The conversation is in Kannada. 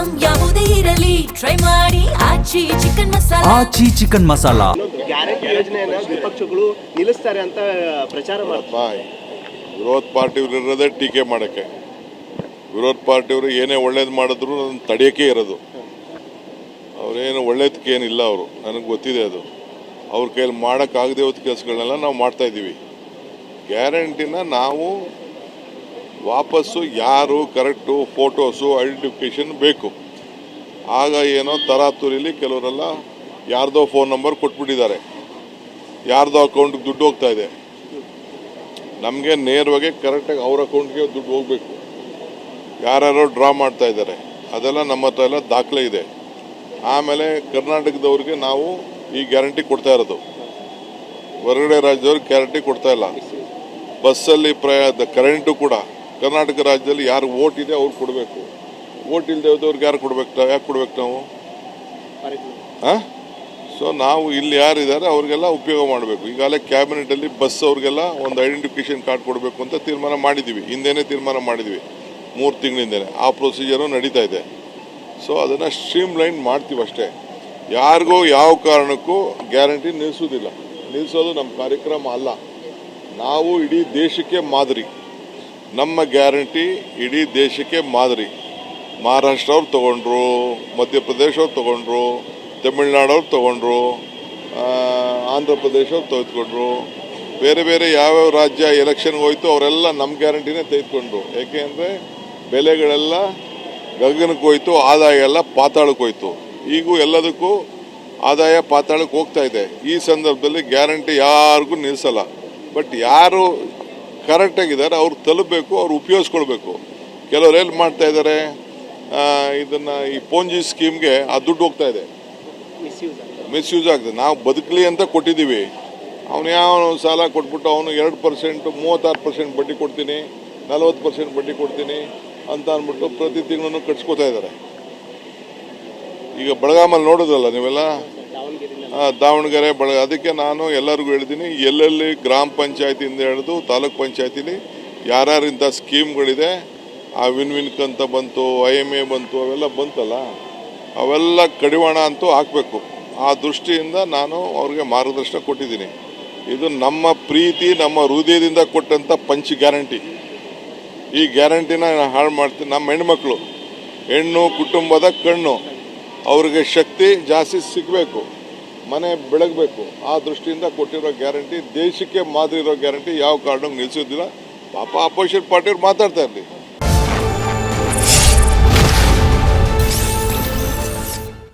ಐಟಂ ಯಾವುದೇ ಇರಲಿ ಟ್ರೈ ಮಾಡಿ ಆಚಿ ಚಿಕನ್ ಮಸಾಲಾ. ಆಚಿ ಚಿಕನ್ ಮಸಾಲಾ ಗ್ಯಾರಂಟಿ ಯೋಜನೆಯನ್ನ ವಿಪಕ್ಷಗಳು ನಿಲ್ಲಿಸ್ತಾರೆ ಅಂತ ಪ್ರಚಾರ ಮಾಡ್ತಾರೆ. ವಿರೋಧ ಪಾರ್ಟಿಯವರು ಇರೋದೇ ಟೀಕೆ ಮಾಡೋಕ್ಕೆ. ವಿರೋಧ ಪಾರ್ಟಿಯವರು ಏನೇ ಒಳ್ಳೇದು ಮಾಡಿದ್ರು ಅದನ್ನು ತಡೆಯೋಕ್ಕೆ ಇರೋದು. ಅವರೇನು ಒಳ್ಳೇದಕ್ಕೆ ಏನಿಲ್ಲ. ಅವರು ನನಗೆ ಗೊತ್ತಿದೆ ಅದು. ಅವ್ರ ಕೈಯಲ್ಲಿ ಮಾಡೋಕ್ಕಾಗದೇ ಹೋದ ಕೆಲಸಗಳನ್ನೆಲ್ಲ ನಾವು ಮಾಡ್ತಾಯಿದ್ದೀವಿ. ಗ್ಯಾರಂಟಿನ ನಾವು ವಾಪಸ್ಸು ಯಾರು ಕರೆಕ್ಟು ಫೋಟೋಸು ಐಡೆಂಟಿಫಿಕೇಷನ್ ಬೇಕು. ಆಗ ಏನೋ ತರಾತುರಿಲಿ ಕೆಲವರೆಲ್ಲ ಯಾರ್ದೋ ಫೋನ್ ನಂಬರ್ ಕೊಟ್ಬಿಟ್ಟಿದ್ದಾರೆ, ಯಾರ್ದೋ ಅಕೌಂಟ್ಗೆ ದುಡ್ಡು ಹೋಗ್ತಾ ಇದೆ. ನಮಗೆ ನೇರವಾಗಿ ಕರೆಕ್ಟಾಗಿ ಅವ್ರ ಅಕೌಂಟ್ಗೆ ದುಡ್ಡು ಹೋಗಬೇಕು. ಯಾರ್ಯಾರೋ ಡ್ರಾ ಮಾಡ್ತಾ ಇದ್ದಾರೆ, ಅದೆಲ್ಲ ನಮ್ಮ ಹತ್ರ ಎಲ್ಲ ದಾಖಲೆ ಇದೆ. ಆಮೇಲೆ ಕರ್ನಾಟಕದವ್ರಿಗೆ ನಾವು ಈ ಗ್ಯಾರಂಟಿ ಕೊಡ್ತಾ ಇರೋದು, ಹೊರಗಡೆ ರಾಜ್ಯದವ್ರಿಗೆ ಗ್ಯಾರಂಟಿ ಕೊಡ್ತಾ ಇಲ್ಲ. ಬಸ್ಸಲ್ಲಿ ಕರೆಂಟು ಕೂಡ ಕರ್ನಾಟಕ ರಾಜ್ಯದಲ್ಲಿ ಯಾರು ಓಟ್ ಇದೆ ಅವ್ರು ಕೊಡಬೇಕು. ಓಟ್ ಇಲ್ಲದೆ ಹೋದವ್ರಿಗೆ ಯಾರು ಕೊಡ್ಬೇಕು? ಯಾಕೆ ಕೊಡ್ಬೇಕು ನಾವು? ಸೊ ನಾವು ಇಲ್ಲಿ ಯಾರಿದ್ದಾರೆ ಅವ್ರಿಗೆಲ್ಲ ಉಪಯೋಗ ಮಾಡಬೇಕು. ಈಗಾಗಲೇ ಕ್ಯಾಬಿನೆಟಲ್ಲಿ ಬಸ್ ಅವ್ರಿಗೆಲ್ಲ ಒಂದು ಐಡೆಂಟಿಫಿಕೇಷನ್ ಕಾರ್ಡ್ ಕೊಡಬೇಕು ಅಂತ ತೀರ್ಮಾನ ಮಾಡಿದ್ದೀವಿ. ಹಿಂದೆನೇ ತೀರ್ಮಾನ ಮಾಡಿದ್ದೀವಿ, 3 ತಿಂಗಳಿಂದನೇ. ಆ ಪ್ರೊಸೀಜರು ನಡೀತಾ ಇದೆ. ಸೊ ಅದನ್ನು ಸ್ಟ್ರೀಮ್ ಲೈನ್ ಮಾಡ್ತೀವಿ ಅಷ್ಟೇ. ಯಾರಿಗೂ ಯಾವ ಕಾರಣಕ್ಕೂ ಗ್ಯಾರಂಟಿ ನಿಲ್ಲಿಸೋದಿಲ್ಲ. ನಿಲ್ಲಿಸೋದು ನಮ್ಮ ಕಾರ್ಯಕ್ರಮ ಅಲ್ಲ. ನಾವು ಇಡೀ ದೇಶಕ್ಕೆ ಮಾದರಿ. ನಮ್ಮ ಗ್ಯಾರಂಟಿ ಇಡೀ ದೇಶಕ್ಕೆ ಮಾದರಿ. ಮಹಾರಾಷ್ಟ್ರ ಅವ್ರು ತೊಗೊಂಡ್ರು, ಮಧ್ಯಪ್ರದೇಶ ಅವ್ರು ತೊಗೊಂಡ್ರು, ತಮಿಳ್ನಾಡವ್ರು ತೊಗೊಂಡ್ರು, ಆಂಧ್ರ ಪ್ರದೇಶ ಅವ್ರು ತೆಗೆದುಕೊಂಡ್ರು, ಬೇರೆ ಬೇರೆ ಯಾವ್ಯಾವ ರಾಜ್ಯ ಎಲೆಕ್ಷನ್ಗೆ ಹೋಯ್ತು ಅವರೆಲ್ಲ ನಮ್ಮ ಗ್ಯಾರಂಟಿನೇ ತೆಗೆದುಕೊಂಡ್ರು. ಯಾಕೆ ಅಂದರೆ ಬೆಲೆಗಳೆಲ್ಲ ಗಗನಕ್ಕೆ ಹೋಯ್ತು, ಆದಾಯ ಎಲ್ಲ ಪಾತಾಳಕ್ಕೆ ಹೋಯ್ತು. ಈಗೂ ಎಲ್ಲದಕ್ಕೂ ಆದಾಯ ಪಾತಾಳಕ್ಕೆ ಹೋಗ್ತಾ ಇದೆ. ಈ ಸಂದರ್ಭದಲ್ಲಿ ಗ್ಯಾರಂಟಿ ಯಾರಿಗೂ ನಿಲ್ಲಿಸಲ್ಲ. ಬಟ್ ಯಾರು ಕರೆಕ್ಟಾಗಿದ್ದಾರೆ ಅವ್ರು ತಲುಪಬೇಕು, ಅವ್ರು ಉಪಯೋಗಿಸ್ಕೊಳ್ಬೇಕು. ಕೆಲವ್ರು ಏನು ಮಾಡ್ತಾ ಇದ್ದಾರೆ, ಇದನ್ನು ಈ ಪೋಂಜಿ ಸ್ಕೀಮ್ಗೆ ಆ ದುಡ್ಡು ಹೋಗ್ತಾ ಇದೆ, ಮಿಸ್ಯೂಸ್ ಆಗ್ತದೆ. ನಾವು ಬದುಕಲಿ ಅಂತ ಕೊಟ್ಟಿದ್ದೀವಿ. ಅವನು ಯಾವ ಸಾಲ ಕೊಟ್ಬಿಟ್ಟು ಅವನು 2%, 36% ಬಡ್ಡಿ ಕೊಡ್ತೀನಿ, 40% ಬಡ್ಡಿ ಕೊಡ್ತೀನಿ ಅಂತ ಅಂದ್ಬಿಟ್ಟು ಪ್ರತಿ ತಿಂಗಳು ಕಟ್ಸ್ಕೊತಾ ಇದ್ದಾರೆ. ಈಗ ಬೆಳಗಾಮಲ್ಲಿ ನೋಡೋದಲ್ಲ ನೀವೆಲ್ಲ, ದಾವಣಗೆರೆ ಅದಕ್ಕೆ ನಾನು ಎಲ್ಲರಿಗೂ ಹೇಳ್ತೀನಿ, ಎಲ್ಲೆಲ್ಲಿ ಗ್ರಾಮ ಪಂಚಾಯತಿಯಿಂದ ಹಿಡಿದು ತಾಲೂಕ್ ಪಂಚಾಯತಿಲಿ ಯಾರ್ಯಾರು ಇಂಥ ಸ್ಕೀಮ್ಗಳಿದೆ, ಆ ವಿನ್ ಅಂತ ಬಂತು, IMA ಬಂತು, ಅವೆಲ್ಲ ಬಂತಲ್ಲ, ಅವೆಲ್ಲ ಕಡಿವಾಣ ಅಂತೂ ಹಾಕಬೇಕು. ಆ ದೃಷ್ಟಿಯಿಂದ ನಾನು ಅವ್ರಿಗೆ ಮಾರ್ಗದರ್ಶನ ಕೊಟ್ಟಿದ್ದೀನಿ. ಇದು ನಮ್ಮ ಪ್ರೀತಿ, ನಮ್ಮ ಹೃದಯದಿಂದ ಕೊಟ್ಟಂಥ ಪಂಚ್ ಗ್ಯಾರಂಟಿ. ಈ ಗ್ಯಾರಂಟಿನ ಹಾಳು ಮಾಡ್ತೀನಿ. ನಮ್ಮ ಹೆಣ್ಮಕ್ಳು, ಹೆಣ್ಣು ಕುಟುಂಬದ ಕಣ್ಣು, ಅವ್ರಿಗೆ ಶಕ್ತಿ ಜಾಸ್ತಿ ಸಿಗಬೇಕು, ಮನೆ ಬೆಳಗಬೇಕು. ಆ ದೃಷ್ಟಿಯಿಂದ ಕೊಟ್ಟಿರೋ ಗ್ಯಾರಂಟಿ, ದೇಶಕ್ಕೆ ಮಾದರಿ ಇರೋ ಗ್ಯಾರಂಟಿ ಯಾವ ಕಾರಣಕ್ಕೂ ನಿಲ್ಲಿಸೋದಿಲ್ಲ. ಪಾಪ ಅಪೋಸಿಷನ್ ಪಾರ್ಟಿಯವ್ರು ಮಾತಾಡ್ತಾ ಇರಲಿ.